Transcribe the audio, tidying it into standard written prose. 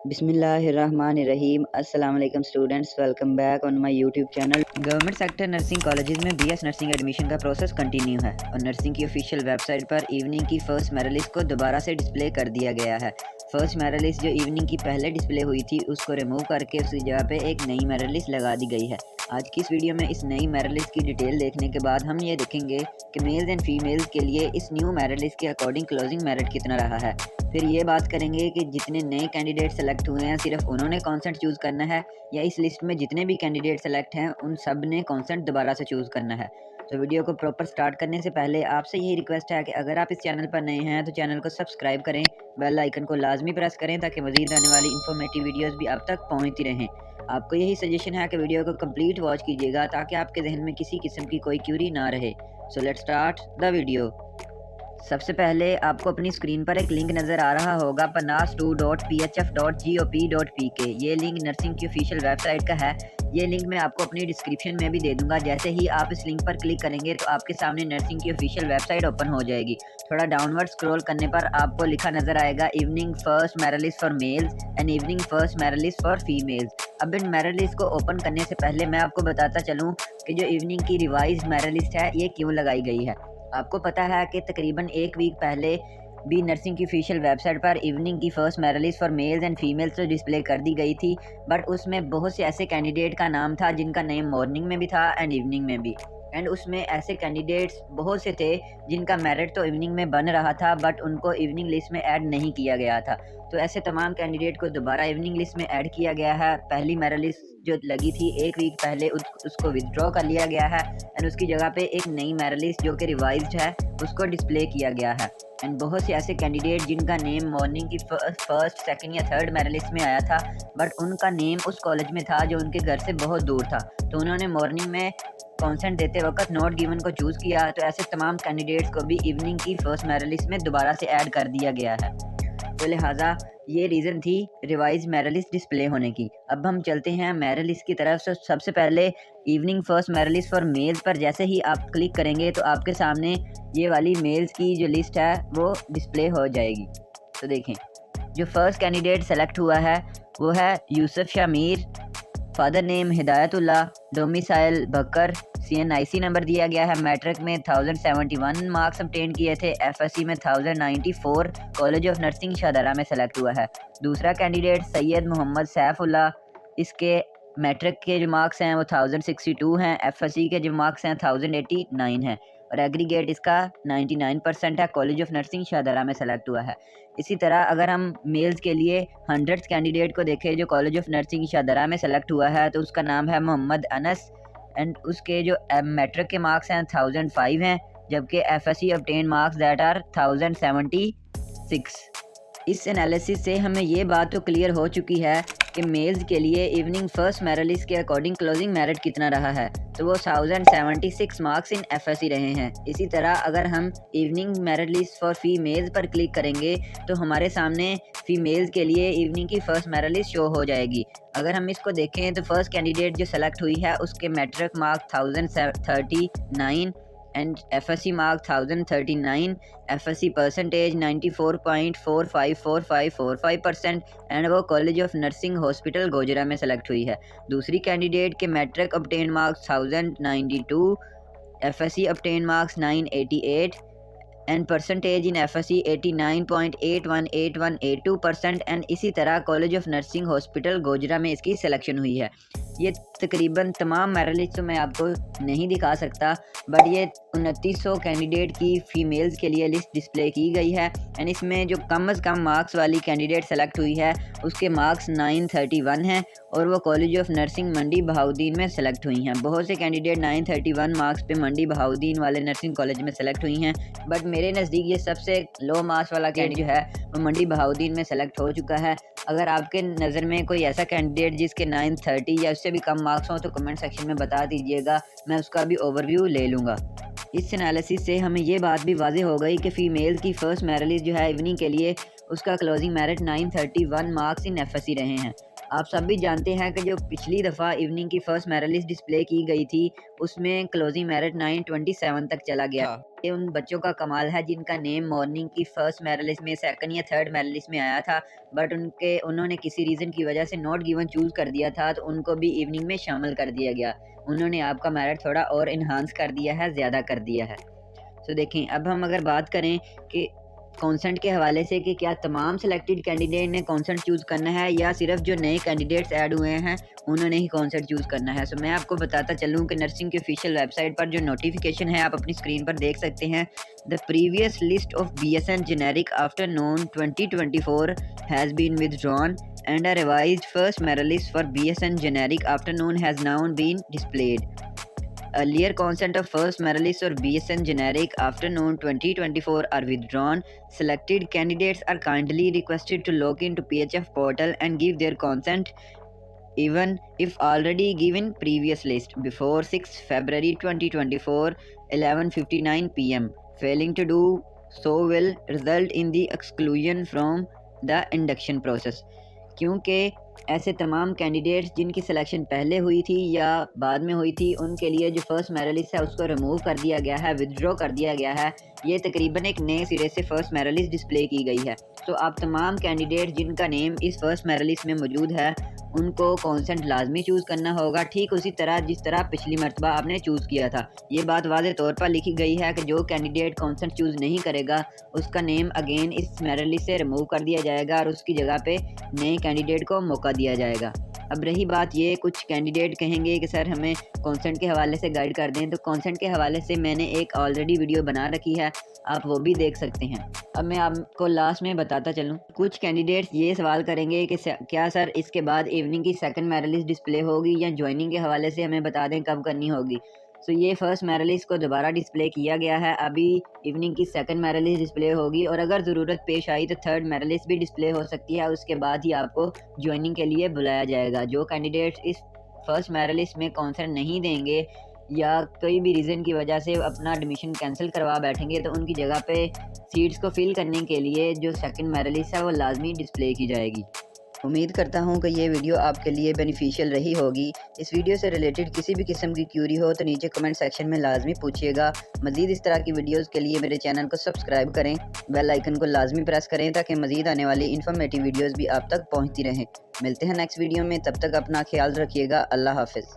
बिस्मिल्लाहिर्रहमानिर्रहीम। अस्सलाम वालेकुम students, welcome back on my YouTube channel. Government sector nursing colleges में बीएस नर्सिंग एडमिशन का प्रोसेस कंटिन्यू है और नर्सिंग की ऑफिशियल वेबसाइट पर इवनिंग की फ़र्स्ट मेरिट लिस्ट को दोबारा से डिस्प्ले कर दिया गया है। फर्स्ट मेरिट लिस्ट जो इवनिंग की पहले डिस्प्ले हुई थी उसको रिमूव करके उसकी जगह पे एक नई मेरिट लिस्ट लगा दी गई है। आज की इस वीडियो में इस नई मेरिट लिस्ट की डिटेल देखने के बाद हम ये देखेंगे कि मेल्स एंड फीमेल्स के लिए इस न्यू मेरिट लिस्ट के अकॉर्डिंग क्लोजिंग मेरिट कितना रहा है। फिर ये बात करेंगे कि जितने नए कैंडिडेट सेलेक्ट हुए हैं सिर्फ उन्होंने कॉन्सेंट चूज़ करना है या इस लिस्ट में जितने भी कैंडिडेट सेलेक्ट हैं उन सब ने कॉन्सेंट दोबारा से चूज़ करना है। तो वीडियो को प्रॉपर स्टार्ट करने से पहले आपसे यही रिक्वेस्ट है कि अगर आप इस चैनल पर नए हैं तो चैनल को सब्सक्राइब करें, बेल आइकन को लाजमी प्रेस करें ताकि मज़ीद आने वाली इन्फॉर्मेटिव वीडियोस भी आप तक पहुंचती रहें। आपको यही सजेशन है कि वीडियो को कंप्लीट वॉच कीजिएगा ताकि आपके जहन में किसी किस्म की कोई क्यूरी ना रहे। So let's start the video. सबसे पहले आपको अपनी स्क्रीन पर एक लिंक नज़र आ रहा होगा panas2.phf.gop.pk। ये लिंक नर्सिंग की ऑफिशियल वेबसाइट का है। ये लिंक मैं आपको अपनी डिस्क्रिप्शन में भी दे दूंगा। जैसे ही आप इस लिंक पर क्लिक करेंगे तो आपके सामने नर्सिंग की ऑफिशियल वेबसाइट ओपन हो जाएगी। थोड़ा डाउनवर्ड स्क्रॉल करने पर आपको लिखा नज़र आएगा evening first merit list for mails and evening first merit list for females. अब इन मेरिट लिस्ट को ओपन करने से पहले मैं आपको बताता चलूँ कि जो इवनिंग की रिवाइज मेरिट लिस्ट है ये क्यों लगाई गई है। आपको पता है कि तकरीबन एक वीक पहले भी नर्सिंग की ऑफिशियल वेबसाइट पर इवनिंग की first merit list for mails and females तो डिस्प्ले कर दी गई थी, बट उसमें बहुत से ऐसे कैंडिडेट का नाम था जिनका नेम मॉर्निंग में भी था एंड इवनिंग में भी। एंड उसमें ऐसे कैंडिडेट्स बहुत से थे जिनका मेरिट तो इवनिंग में बन रहा था बट उनको इवनिंग लिस्ट में ऐड नहीं किया गया था। तो ऐसे तमाम कैंडिडेट को दोबारा इवनिंग लिस्ट में ऐड किया गया है। पहली मेरिट लिस्ट जो लगी थी एक वीक पहले उसको विदड्रॉ कर लिया गया है एंड उसकी जगह पे एक नई मेरिट लिस्ट जो कि रिवाइज्ड है उसको डिस्प्ले किया गया है। एंड बहुत से ऐसे कैंडिडेट जिनका नेम मॉर्निंग की फर्स्ट सेकंड या थर्ड मेरिट लिस्ट में आया था बट उनका नेम उस कॉलेज में था जो उनके घर से बहुत दूर था, तो उन्होंने मॉर्निंग में कॉन्सेंट देते वक्त नॉट गिवन को चूज़ किया। तो ऐसे तमाम कैंडिडेट्स को भी इवनिंग की फर्स्ट मेरिट लिस्ट में दोबारा से ऐड कर दिया गया है। तो लिहाजा ये रीज़न थी रिवाइज मेरिट लिस्ट डिस्प्ले होने की। अब हम चलते हैं मेरिट लिस्ट की तरफ। से सबसे पहले evening first merit list for mails पर जैसे ही आप क्लिक करेंगे तो आपके सामने ये वाली मेल्स की जो लिस्ट है वो डिस्प्ले हो जाएगी। तो देखें, जो फर्स्ट कैंडिडेट सेलेक्ट हुआ है वो है Yusuf Shamir, father name Hidayatullah, domicile Bhakkar, CNIC number दिया गया है। मैट्रिक में 1071 मार्क्स obtain किए थे, FSC में 1094, कॉलेज ऑफ नर्सिंग शाहदरा में सेलेक्ट हुआ है। दूसरा कैंडिडेट सैयद मोहम्मद सैफुल्लाह, इसके मैट्रिक के जो मार्क्स हैं वो 1062 हैं, FSC के जो मार्क्स हैं 1089 हैं और एग्रीगेट इसका 99% है, कॉलेज ऑफ नर्सिंग शाहदरा में सेलेक्ट हुआ है। इसी तरह अगर हम मेल्स के लिए 100 कैंडिडेट को देखें जो कॉलेज ऑफ नर्सिंग शाहदरा में सेलेक्ट हुआ है तो उसका नाम है मोहम्मद अनस एंड उसके जो मैट्रिक के मार्क्स हैं 1005 हैं, जबकि FSC obtained marks that are 1076। इस एनालिसिस से हमें ये बात तो क्लियर हो चुकी है कि मेल्स के लिए इवनिंग फर्स्ट मेरिट लिस्ट के अकॉर्डिंग क्लोजिंग मेरिट कितना रहा है, तो वो 1076 मार्क्स इन FSC रहे हैं। इसी तरह अगर हम evening merit list for females पर क्लिक करेंगे तो हमारे सामने फीमेल्स के लिए इवनिंग की फर्स्ट मेरिट लिस्ट शो हो जाएगी। अगर हम इसको देखें तो फर्स्ट कैंडिडेट जो सेलेक्ट हुई है उसके matric mark 1039 and FSC mark 1039, FSC percentage 94.454545% and वो college of nursing hospital Gojra में सेलेक्ट हुई है। दूसरी कैंडिडेट के matric obtained marks 1092, FSC obtained marks 988 and percentage in FSC 89.818182% and इसी तरह college of nursing hospital Gojra में इसकी सिलेक्शन हुई है। ये तकरीबन तमाम मेरिट लिस्ट तो मैं आपको नहीं दिखा सकता बट ये 2900 कैंडिडेट की फ़ीमेल्स के लिए लिस्ट डिस्प्ले की गई है एंड इसमें जो कम से कम मार्क्स वाली कैंडिडेट सेलेक्ट हुई है उसके मार्क्स 931 हैं और वो कॉलेज ऑफ नर्सिंग मंडी बहाउद्दीन में सेलेक्ट हुई हैं। बहुत से कैंडिडेट 931 मार्क्स पे मंडी बहाउद्दीन वाले नर्सिंग कॉलेज में सेलेक्ट हुई हैं बट मेरे नज़दीक ये सबसे लो मार्क्स वाला कैंडिडेट जो है वो मंडी बहाउद्दीन में सेलेक्ट हो चुका है। अगर आपके नज़र में कोई ऐसा कैंडिडेट जिसके 930 या उससे भी कम मार्क्स हों तो कमेंट सेक्शन में बता दीजिएगा, मैं उसका भी ओवरव्यू ले लूँगा। इस एनालिसिस से हमें ये बात भी वाज़ेह हो गई कि फ़ीमेल्स की फ़र्स्ट मेरिट लिस्ट जो है इवनिंग के लिए उसका closing merit 931 marks in FSC रहे हैं। आप सब भी जानते हैं कि जो पिछली दफ़ा इवनिंग की फर्स्ट मेरिट लिस्ट डिस्प्ले की गई थी, उसमें क्लोजिंग मेरिट 927 तक चला गया। हाँ। ये उन बच्चों का कमाल है जिनका नेम मॉर्निंग की फर्स्ट मेरिट लिस्ट में, सेकंड या थर्ड मेरिट लिस्ट में आया था, बट उन्होंने किसी रीज़न की वजह से नॉट गिवन चूज़ कर दिया था, तो उनको भी इवनिंग में शामिल कर दिया गया। उन्होंने आपका मेरिट थोड़ा और एनहांस कर दिया है, ज़्यादा कर दिया है। तो देखें, अब हम अगर बात करें कि कॉन्सेंट के हवाले से कि क्या तमाम सिलेक्टेड कैंडिडेट ने कॉन्सेंट चूज़ करना है या सिर्फ जो नए कैंडिडेट्स ऐड हुए हैं उन्होंने ही कॉन्सेंट चूज़ करना है। सो मैं आपको बताता चलूँ कि नर्सिंग की ऑफिशियल वेबसाइट पर जो नोटिफिकेशन है आप अपनी स्क्रीन पर देख सकते हैं। The previous list of BSN generic afternoon 2024 has been withdrawn and a revised first merit list for BSN generic afternoon has now been displayed. Earlier consent of first merit list or BSN generic afternoon 2024 are withdrawn. Selected candidates are kindly requested to log into PHF portal and give their consent even if already given previous list before 6 February 2024 11:59 p.m. Failing to do so will result in the exclusion from the induction process. क्योंकि ऐसे तमाम candidates जिनकी selection पहले हुई थी या बाद में हुई थी, उनके लिए जो फर्स्ट मेरिट लिस्ट है उसको रिमूव कर दिया गया है, विदड्रॉ कर दिया गया है। ये तकरीबन एक नए सिरे से फर्स्ट मेरिट लिस्ट डिस्प्ले की गई है। तो आप तमाम कैंडिडेट जिनका नेम इस फर्स्ट मेरिट लिस्ट में मौजूद है उनको कॉन्सेंट लाजमी चूज़ करना होगा, ठीक उसी तरह जिस तरह पिछली मरतबा आपने चूज़ किया था। ये बात वाज़े तौर पर लिखी गई है कि जो कैंडिडेट कॉन्सेंट चूज़ नहीं करेगा उसका नेम अगेन इस मेरिट लिस्ट से रिमूव कर दिया जाएगा और उसकी जगह पे नए कैंडिडेट को मौका दिया जाएगा। अब रही बात ये, कुछ कैंडिडेट कहेंगे कि सर हमें कॉन्सेंट के हवाले से गाइड कर दें, तो कॉन्सेंट के हवाले से मैंने एक ऑलरेडी वीडियो बना रखी है, आप वो भी देख सकते हैं। अब मैं आपको लास्ट में बताता चलूँ, कुछ कैंडिडेट्स ये सवाल करेंगे कि क्या सर इसके बाद इवनिंग की सेकंड मेरिट लिस्ट डिस्प्ले होगी या ज्वाइनिंग के हवाले से हमें बता दें कब करनी होगी। सो ये फर्स्ट मेरिट लिस्ट को दोबारा डिस्प्ले किया गया है, अभी इवनिंग की सेकंड मेरिट लिस्ट डिस्प्ले होगी और अगर ज़रूरत पेश आई तो थर्ड मेरिट लिस्ट भी डिस्प्ले हो सकती है। उसके बाद ही आपको ज्वाइनिंग के लिए बुलाया जाएगा। जो कैंडिडेट्स इस फर्स्ट मेरिट लिस्ट में कॉन्सेंट नहीं देंगे या कोई भी रीज़न की वजह से अपना एडमिशन कैंसिल करवा बैठेंगे तो उनकी जगह पे सीट्स को फिल करने के लिए जो सेकंड मेरिट लिस्ट है वो लाजमी डिस्प्ले की जाएगी। उम्मीद करता हूँ कि ये वीडियो आपके लिए बेनिफिशियल रही होगी। इस वीडियो से रिलेटेड किसी भी किस्म की क्यूरी हो तो नीचे कमेंट सेक्शन में लाजमी पूछिएगा। मज़ीद इस तरह की वीडियोस के लिए मेरे चैनल को सब्सक्राइब करें, बेल आइकन को लाजमी प्रेस करें ताकि मज़ीद आने वाली इन्फॉर्मेटिव वीडियोस भी आप तक पहुँचती रहें। मिलते हैं नेक्स्ट वीडियो में, तब तक अपना ख्याल रखिएगा। अल्लाह हाफ़िज़।